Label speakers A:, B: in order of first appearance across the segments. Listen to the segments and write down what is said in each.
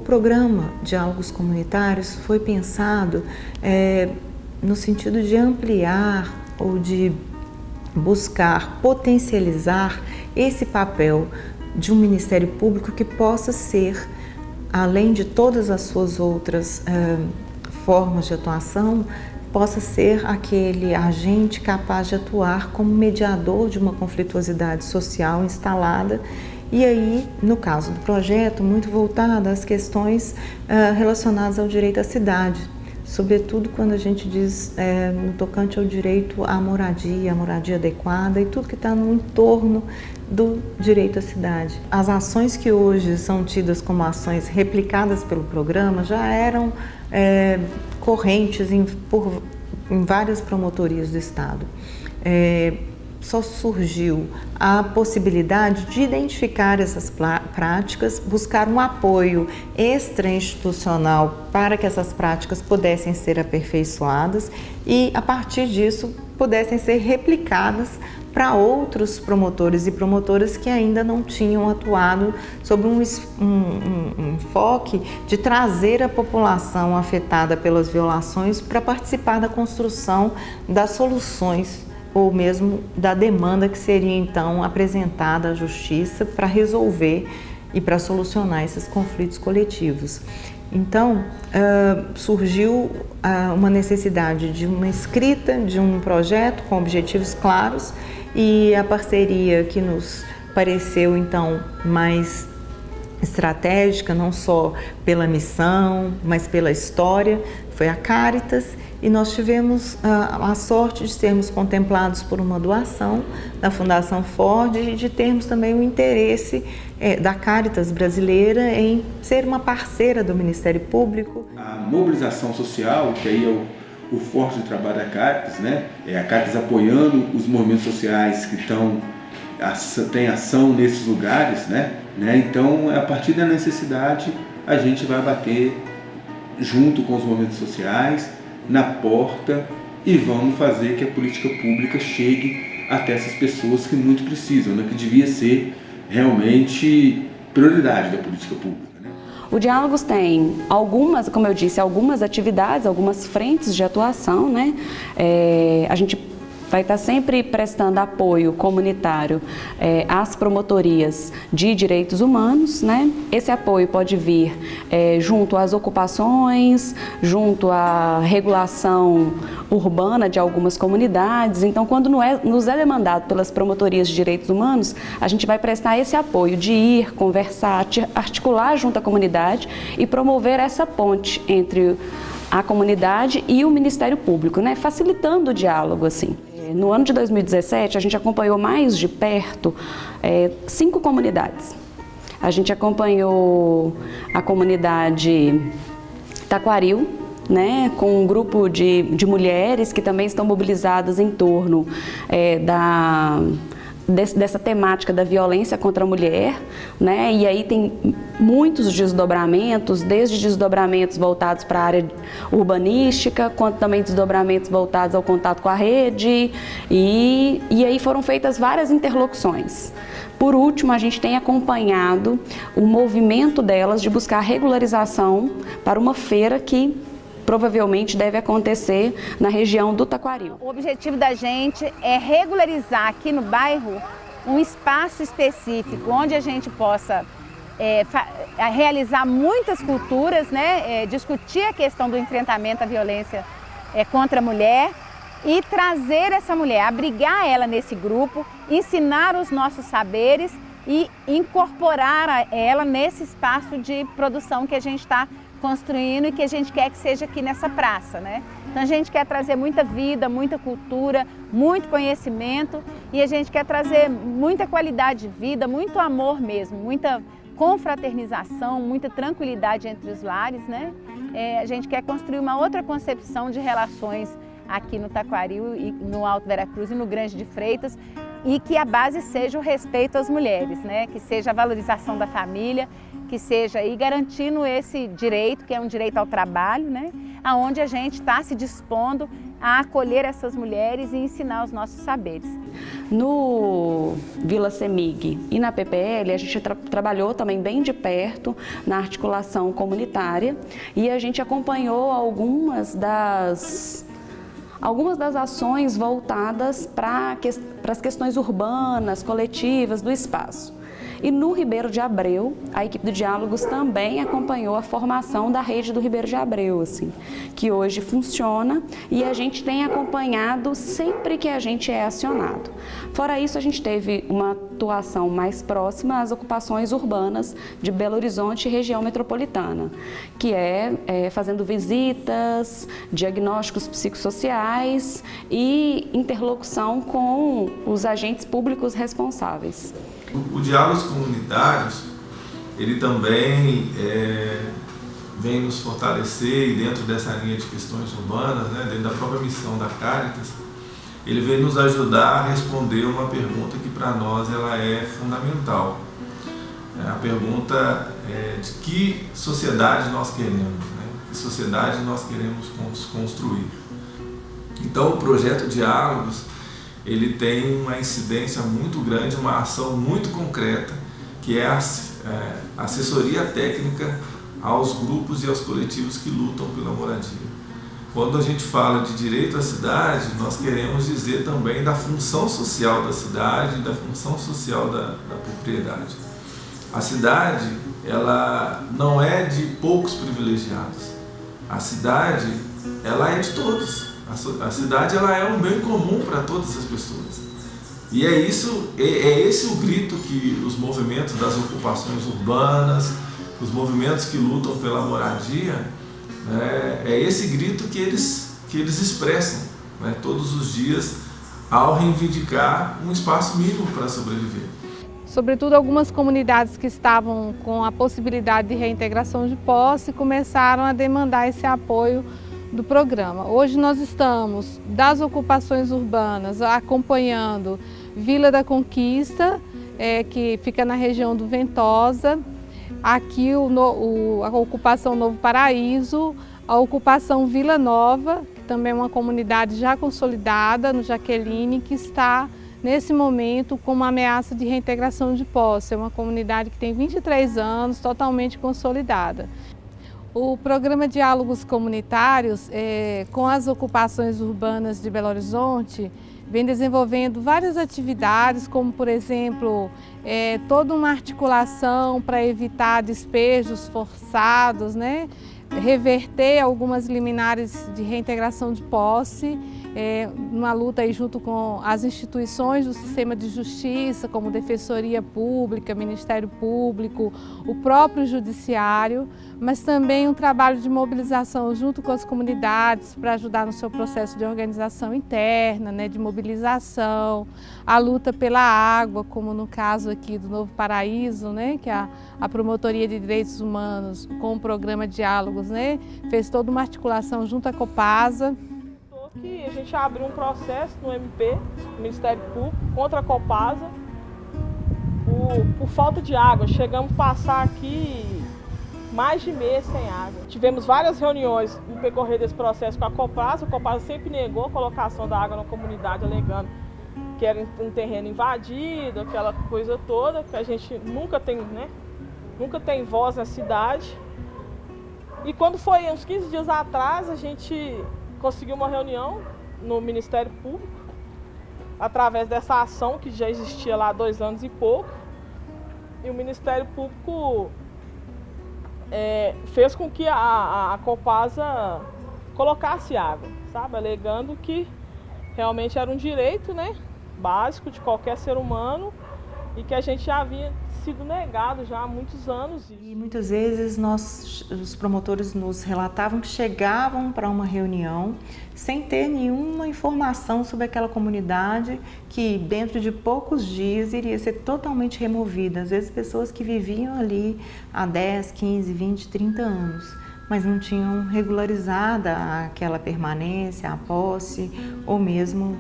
A: programa Diálogos Comunitários foi pensado no sentido de ampliar ou de buscar potencializar esse papel de um Ministério Público que possa ser, além de todas as suas outras formas de atuação, possa ser aquele agente capaz de atuar como mediador de uma conflituosidade social instalada. E aí, no caso do projeto, muito voltado às questões relacionadas ao direito à cidade, sobretudo quando a gente diz no tocante ao direito à moradia adequada e tudo que está no entorno do direito à cidade. As ações que hoje são tidas como ações replicadas pelo programa já eram correntes em várias promotorias do Estado. Só surgiu a possibilidade de identificar essas práticas, buscar um apoio extra-institucional para que essas práticas pudessem ser aperfeiçoadas e, a partir disso, pudessem ser replicadas para outros promotores e promotoras que ainda não tinham atuado sobre um enfoque de trazer a população afetada pelas violações para participar da construção das soluções ou mesmo da demanda que seria então apresentada à Justiça para resolver e para solucionar esses conflitos coletivos. Então, surgiu uma necessidade de uma escrita de um projeto com objetivos claros e a parceria que nos pareceu então mais estratégica, não só pela missão, mas pela história, foi a Caritas. E nós tivemos a sorte de sermos contemplados por uma doação da Fundação Ford e de termos também o interesse da Caritas brasileira em ser uma parceira do Ministério Público.
B: A mobilização social, que aí é o forte do trabalho da Caritas, né? É a Caritas apoiando os movimentos sociais que têm ação nesses lugares, né? Então, a partir da necessidade, a gente vai bater junto com os movimentos sociais na porta e vamos fazer que a política pública chegue até essas pessoas que muito precisam, né? Que devia ser realmente prioridade da política pública. Né?
C: O Diálogos tem algumas, como eu disse, algumas atividades, algumas frentes de atuação, né? A gente vai estar sempre prestando apoio comunitário às promotorias de direitos humanos, né? Esse apoio pode vir junto às ocupações, junto à regulação urbana de algumas comunidades. Então, quando nos é demandado pelas promotorias de direitos humanos, a gente vai prestar esse apoio de ir, conversar, articular junto à comunidade e promover essa ponte entre a comunidade e o Ministério Público, né? Facilitando o diálogo, assim. No ano de 2017, a gente acompanhou mais de perto 5 comunidades. A gente acompanhou a comunidade Taquaril, né, com um grupo de mulheres que também estão mobilizadas em torno dessa temática da violência contra a mulher, né? E aí tem muitos desdobramentos, desde desdobramentos voltados para a área urbanística, quanto também desdobramentos voltados ao contato com a rede, e aí foram feitas várias interlocuções. Por último, a gente tem acompanhado o movimento delas de buscar regularização para uma feira que provavelmente deve acontecer na região do Taquaril.
D: O objetivo da gente é regularizar aqui no bairro um espaço específico onde a gente possa realizar muitas culturas, né? Discutir a questão do enfrentamento à violência contra a mulher e trazer essa mulher, abrigar ela nesse grupo, ensinar os nossos saberes e incorporar ela nesse espaço de produção que a gente está construindo e que a gente quer que seja aqui nessa praça, né? Então a gente quer trazer muita vida, muita cultura, muito conhecimento e a gente quer trazer muita qualidade de vida, muito amor mesmo, muita confraternização, muita tranquilidade entre os lares, né? A gente quer construir uma outra concepção de relações aqui no Taquaril, e no Alto Veracruz e no Grande de Freitas, e que a base seja o respeito às mulheres, né? Que seja a valorização da família, que seja aí garantindo esse direito, que é um direito ao trabalho, né? Aonde a gente está se dispondo a acolher essas mulheres e ensinar os nossos saberes.
C: No Vila CEMIG e na PPL, a gente trabalhou também bem de perto na articulação comunitária e a gente acompanhou algumas das ações voltadas para as questões urbanas, coletivas do espaço. E no Ribeiro de Abreu, a equipe do Diálogos também acompanhou a formação da rede do Ribeiro de Abreu, assim, que hoje funciona e a gente tem acompanhado sempre que a gente é acionado. Fora isso, a gente teve uma atuação mais próxima às ocupações urbanas de Belo Horizonte e região metropolitana, que é fazendo visitas, diagnósticos psicossociais e interlocução com os agentes públicos responsáveis.
E: O Diálogos Comunitários, ele também vem nos fortalecer, e dentro dessa linha de questões urbanas, né, dentro da própria missão da Caritas, ele vem nos ajudar a responder uma pergunta que para nós ela é fundamental. A pergunta é de que sociedade nós queremos, né? Que sociedade nós queremos construir. Então o projeto Diálogos, ele tem uma incidência muito grande, uma ação muito concreta, que é a assessoria técnica aos grupos e aos coletivos que lutam pela moradia. Quando a gente fala de direito à cidade, nós queremos dizer também da função social da cidade e da função social da propriedade. A cidade, ela não é de poucos privilegiados. A cidade, ela é de todos. A cidade, ela é um bem comum para todas as pessoas. E é esse o grito que os movimentos das ocupações urbanas, os movimentos que lutam pela moradia, né, é esse grito que eles expressam, né, todos os dias ao reivindicar um espaço mínimo para sobreviver.
F: Sobretudo algumas comunidades que estavam com a possibilidade de reintegração de posse começaram a demandar esse apoio do programa. Hoje nós estamos das ocupações urbanas acompanhando Vila da Conquista, que fica na região do Ventosa, aqui a ocupação Novo Paraíso, a ocupação Vila Nova, que também é uma comunidade já consolidada no Jaqueline, que está nesse momento com uma ameaça de reintegração de posse. É uma comunidade que tem 23 anos, totalmente consolidada. O programa Diálogos Comunitários, com as ocupações urbanas de Belo Horizonte, vem desenvolvendo várias atividades, como, por exemplo, toda uma articulação para evitar despejos forçados, né? Reverter algumas liminares de reintegração de posse, numa luta aí junto com as instituições do sistema de justiça, como Defensoria Pública, Ministério Público, o próprio Judiciário, mas também um trabalho de mobilização junto com as comunidades para ajudar no seu processo de organização interna, né, de mobilização, a luta pela água, como no caso aqui do Novo Paraíso, né, que a Promotoria de Direitos Humanos, com o programa Diálogos, né, fez toda uma articulação junto à Copasa.
G: Que a gente abriu um processo no MP, no Ministério Público, contra a Copasa, por falta de água. Chegamos a passar aqui mais de mês sem água. Tivemos várias reuniões no percorrer desse processo com a Copasa sempre negou a colocação da água na comunidade, alegando que era um terreno invadido, aquela coisa toda, que a gente nunca tem, né? Nunca tem voz na cidade. E quando foi uns 15 dias atrás, a gente conseguiu uma reunião no Ministério Público, através dessa ação que já existia lá há 2 anos e pouco. E o Ministério Público fez com que a Copasa colocasse água, sabe? Alegando que realmente era um direito, né, básico de qualquer ser humano e que a gente já havia sido negado já há muitos anos.
A: E muitas vezes os promotores nos relatavam que chegavam para uma reunião sem ter nenhuma informação sobre aquela comunidade que dentro de poucos dias iria ser totalmente removida. Às vezes pessoas que viviam ali há 10, 15, 20, 30 anos, mas não tinham regularizada aquela permanência, a posse ou mesmo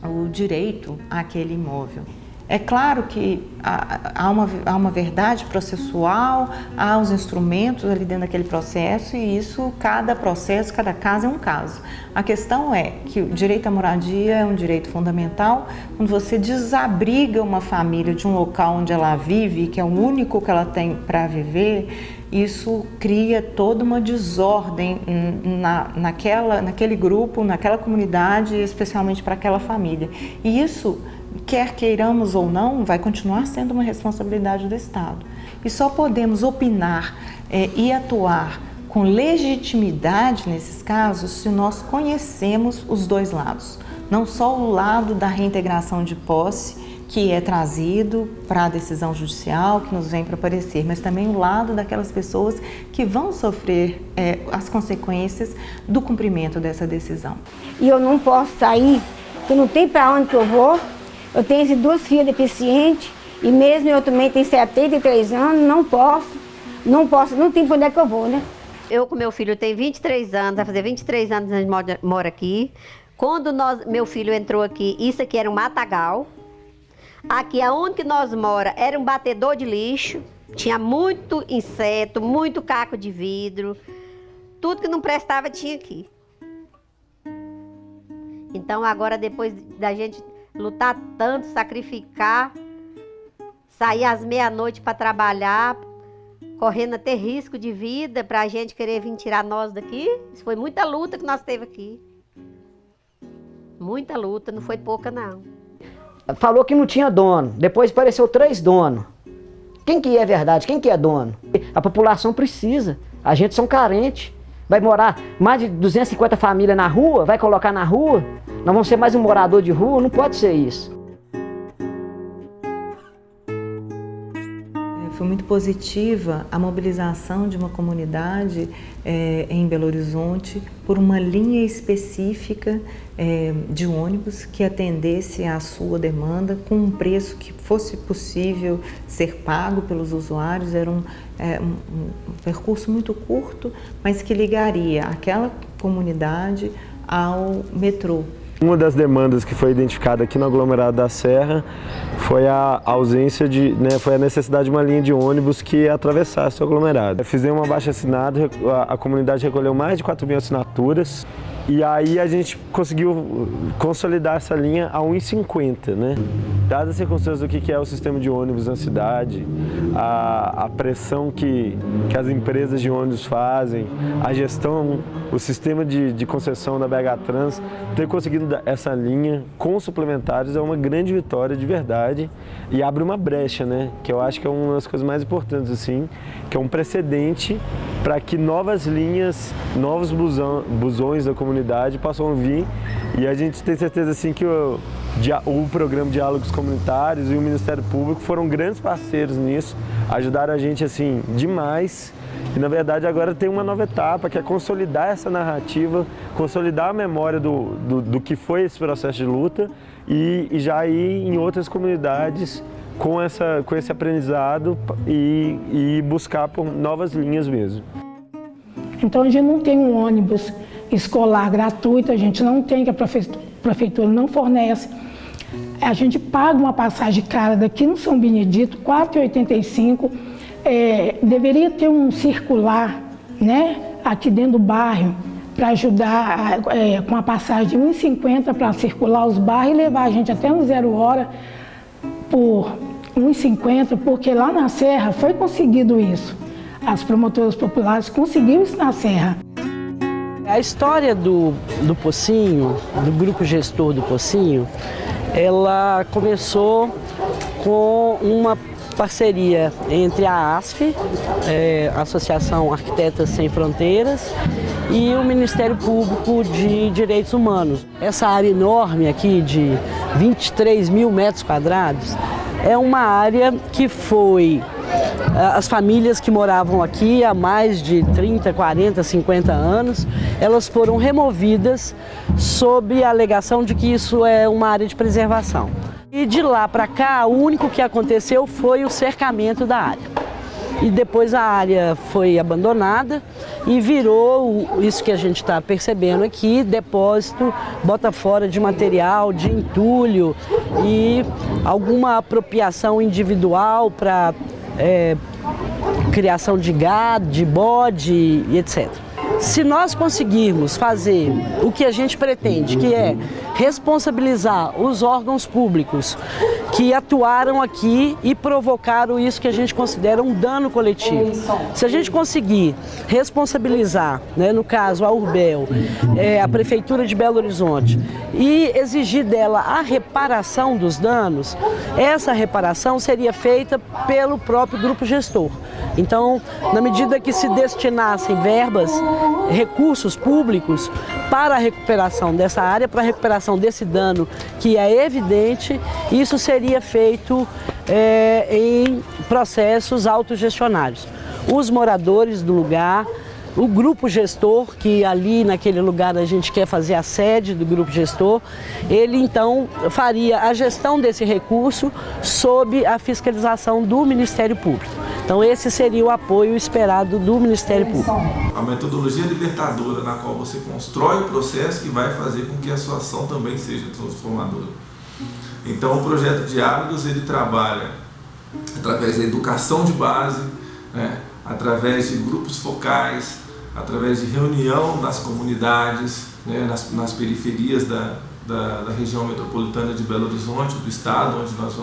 A: o direito àquele imóvel. É claro que há uma verdade processual, há os instrumentos ali dentro daquele processo e isso, cada processo, cada caso é um caso. A questão é que o direito à moradia é um direito fundamental. Quando você desabriga uma família de um local onde ela vive, que é o único que ela tem para viver, isso cria toda uma desordem naquele grupo, naquela comunidade, especialmente para aquela família. E isso, quer queiramos ou não, vai continuar sendo uma responsabilidade do Estado. E só podemos opinar e atuar com legitimidade nesses casos se nós conhecemos os dois lados. Não só o lado da reintegração de posse, que é trazido para a decisão judicial, que nos vem para parecer, mas também o lado daquelas pessoas que vão sofrer as consequências do cumprimento dessa decisão.
H: E eu não posso sair, porque não tem para onde que eu vou. Eu tenho 2 filhas deficientes e mesmo eu também tenho 73 anos, não tem para onde é que eu vou, né?
I: Eu com meu filho tenho 23 anos, vai fazer 23 anos que a gente mora aqui. Quando meu filho entrou aqui, isso aqui era um matagal. Aqui, aonde que nós mora, era um batedor de lixo, tinha muito inseto, muito caco de vidro, tudo que não prestava tinha aqui. Então agora, depois da gente lutar tanto, sacrificar, sair às meia-noite para trabalhar, correndo até risco de vida para a gente querer vir tirar nós daqui, isso foi muita luta que nós teve aqui. Muita luta, não foi pouca não.
J: Falou que não tinha dono, depois apareceu 3 donos. Quem que é verdade? Quem que é dono? A população precisa, a gente são carentes. Vai morar mais de 250 famílias na rua, vai colocar na rua? Nós vamos ser mais um morador de rua? Não pode ser isso.
A: Foi muito positiva a mobilização de uma comunidade em Belo Horizonte por uma linha específica de ônibus que atendesse à sua demanda com um preço que fosse possível ser pago pelos usuários. Era um percurso muito curto, mas que ligaria aquela comunidade ao metrô.
K: Uma das demandas que foi identificada aqui no aglomerado da Serra foi a ausência foi a necessidade de uma linha de ônibus que atravessasse o aglomerado. Fizemos uma abaixo-assinado, a comunidade recolheu mais de 4.000 assinaturas e aí a gente conseguiu consolidar essa linha a 1,50, né? Dadas as circunstâncias do que é o sistema de ônibus na cidade, a pressão que as empresas de ônibus fazem, a gestão, o sistema de concessão da BH Trans, ter conseguido essa linha com suplementares é uma grande vitória de verdade e abre uma brecha, né? Que eu acho que é uma das coisas mais importantes, assim, que é um precedente para que novas linhas, novos busões da comunidade possam vir e a gente tem certeza assim que o programa Diálogos Comunitários e o Ministério Público foram grandes parceiros nisso, ajudaram a gente assim demais. E na verdade agora tem uma nova etapa que é consolidar essa narrativa, consolidar a memória do que foi esse processo de luta e já ir em outras comunidades com esse aprendizado e buscar por novas linhas mesmo.
L: Então a gente não tem um ônibus escolar gratuito, a gente não tem, que a prefeitura não fornece. A gente paga uma passagem cara daqui no São Benedito, R$ 4,85. Deveria ter um circular, né, aqui dentro do bairro para ajudar com a passagem de R$ 1,50 para circular os bairros e levar a gente até no 0 hora por R$ 1,50, porque lá na Serra foi conseguido isso. As promotoras populares conseguiram isso na Serra.
M: A história do Pocinho, do grupo gestor do Pocinho, ela começou com uma parceria entre a ASF, Associação Arquitetas Sem Fronteiras, e o Ministério Público de Direitos Humanos. Essa área enorme aqui de 23 mil metros quadrados é uma área que foi... As famílias que moravam aqui há mais de 30, 40, 50 anos, elas foram removidas sob a alegação de que isso é uma área de preservação. E de lá para cá, o único que aconteceu foi o cercamento da área. e depois a área foi abandonada e virou isso que a gente está percebendo aqui, depósito, bota fora de material, de entulho e alguma apropriação individual para criação de gado, de bode e etc. Se nós conseguirmos fazer o que a gente pretende, que é responsabilizar os órgãos públicos que atuaram aqui e provocaram isso que a gente considera um dano coletivo. Se a gente conseguir responsabilizar, né, no caso a Urbel, a Prefeitura de Belo Horizonte, e exigir dela a reparação dos danos, essa reparação seria feita pelo próprio grupo gestor. Então, na medida que se destinassem verbas, recursos públicos para a recuperação dessa área, para a recuperação desse dano que é evidente, isso seria feito em processos autogestionários. Os moradores do lugar, o grupo gestor, que ali naquele lugar a gente quer fazer a sede do grupo gestor, ele então faria a gestão desse recurso sob a fiscalização do Ministério Público. Então esse seria o apoio esperado do Ministério Público.
E: A metodologia libertadora na qual você constrói o processo que vai fazer com que a sua ação também seja transformadora. Então o projeto Diálogos, ele trabalha através da educação de base, né, através de grupos focais, através de reunião nas comunidades, né, nas periferias da região metropolitana de Belo Horizonte, do estado, onde nós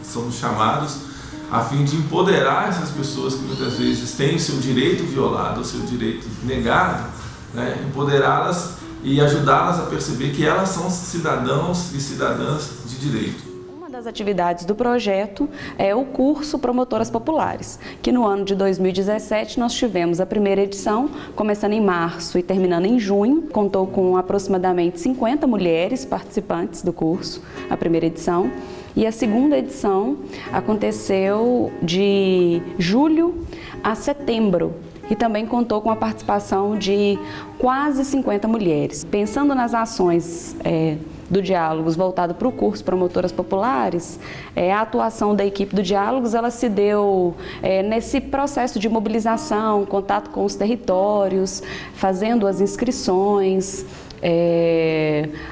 E: somos chamados, a fim de empoderar essas pessoas que muitas vezes têm o seu direito violado, o seu direito negado, né, empoderá-las e ajudá-las a perceber que elas são cidadãos e cidadãs de direito.
C: Uma das atividades do projeto é o curso Promotoras Populares, que no ano de 2017 nós tivemos a primeira edição, começando em março e terminando em junho. Contou com aproximadamente 50 mulheres participantes do curso, a primeira edição. E a segunda edição aconteceu de julho a setembro e também contou com a participação de quase 50 mulheres. Pensando nas ações do Diálogos voltado para o curso Promotoras Populares, a atuação da equipe do Diálogos ela se deu nesse processo de mobilização, contato com os territórios, fazendo as inscrições,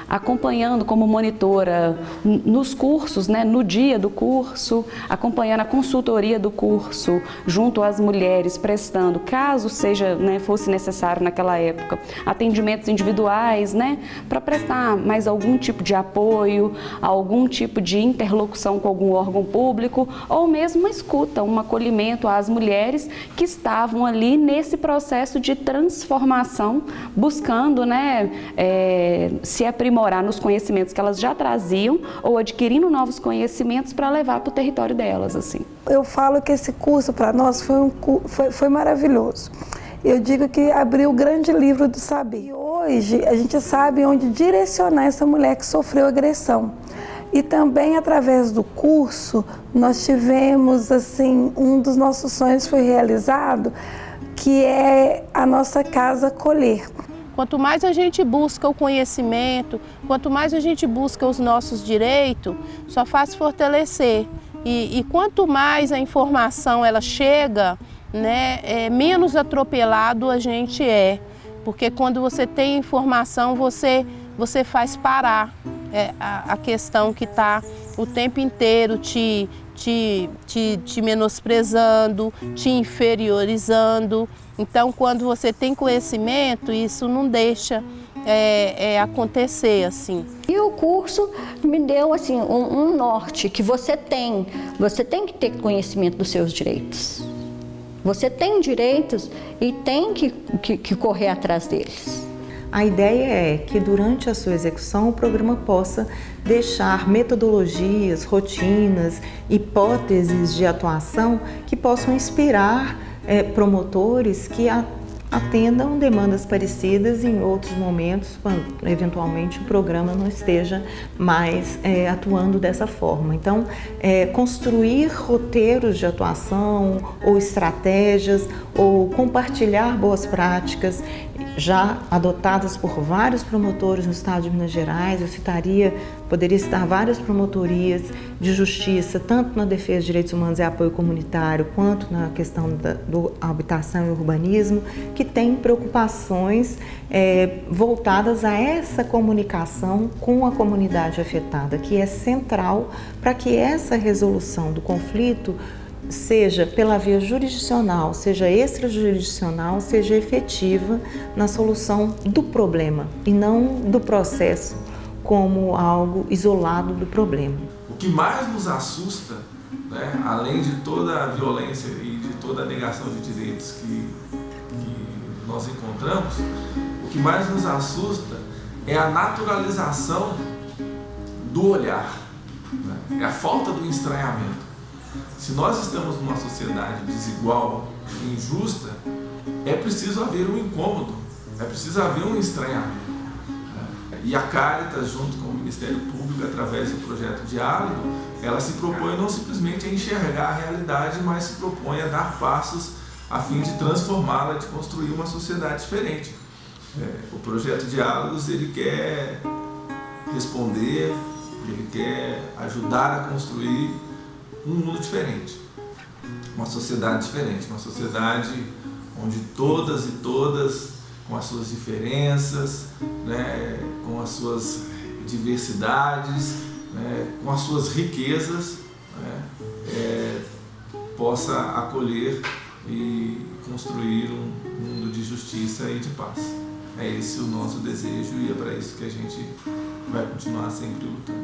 C: acompanhando como monitora nos cursos, né, no dia do curso, acompanhando a consultoria do curso junto às mulheres, prestando, caso seja, né, fosse necessário naquela época, atendimentos individuais, né, para prestar mais algum tipo de apoio, algum tipo de interlocução com algum órgão público, ou mesmo uma escuta, um acolhimento às mulheres que estavam ali nesse processo de transformação, buscando, né, se aprimorar nos conhecimentos que elas já traziam ou adquirindo novos conhecimentos para levar para o território delas, assim.
N: Eu falo que esse curso para nós foi maravilhoso. Eu digo que abriu o grande livro do saber. E hoje a gente sabe onde direcionar essa mulher que sofreu agressão. E também através do curso nós tivemos, assim, um dos nossos sonhos foi realizado, que é a nossa casa acolher.
F: Quanto mais a gente busca o conhecimento, quanto mais a gente busca os nossos direitos, só faz fortalecer. E quanto mais a informação ela chega, né, menos atropelado a gente é. Porque quando você tem informação, você faz parar a questão que está o tempo inteiro te menosprezando, te inferiorizando. Então, quando você tem conhecimento, isso não deixa acontecer, assim.
O: E o curso me deu assim um norte, que você tem que ter conhecimento dos seus direitos. Você tem direitos e tem que correr atrás deles.
A: A ideia é que durante a sua execução o programa possa deixar metodologias, rotinas, hipóteses de atuação que possam inspirar promotores que atendam demandas parecidas em outros momentos, quando eventualmente o programa não esteja mais atuando dessa forma. Então, construir roteiros de atuação ou estratégias ou compartilhar boas práticas já adotadas por vários promotores no estado de Minas Gerais. Eu poderia citar várias promotorias de justiça, tanto na defesa de direitos humanos e apoio comunitário, quanto na questão da habitação e urbanismo, que têm preocupações voltadas a essa comunicação com a comunidade afetada, que é central para que essa resolução do conflito, seja pela via jurisdicional, seja extrajurisdicional, seja efetiva na solução do problema e não do processo como algo isolado do problema.
E: O que mais nos assusta, né, além de toda a violência e de toda a negação de direitos que nós encontramos, o que mais nos assusta é a naturalização do olhar, né, é a falta do estranhamento. Se nós estamos numa sociedade desigual e injusta, é preciso haver um incômodo, é preciso haver um estranhamento. E a Caritas, junto com o Ministério Público, através do projeto Diálogo, ela se propõe não simplesmente a enxergar a realidade, mas se propõe a dar passos a fim de transformá-la, de construir uma sociedade diferente. O projeto Diálogos, ele quer responder, ele quer ajudar a construir um mundo diferente, uma sociedade diferente, uma sociedade onde todas e todas, com as suas diferenças, né, com as suas diversidades, né, com as suas riquezas, né, possa acolher e construir um mundo de justiça e de paz. É esse o nosso desejo e é para isso que a gente vai continuar sempre lutando.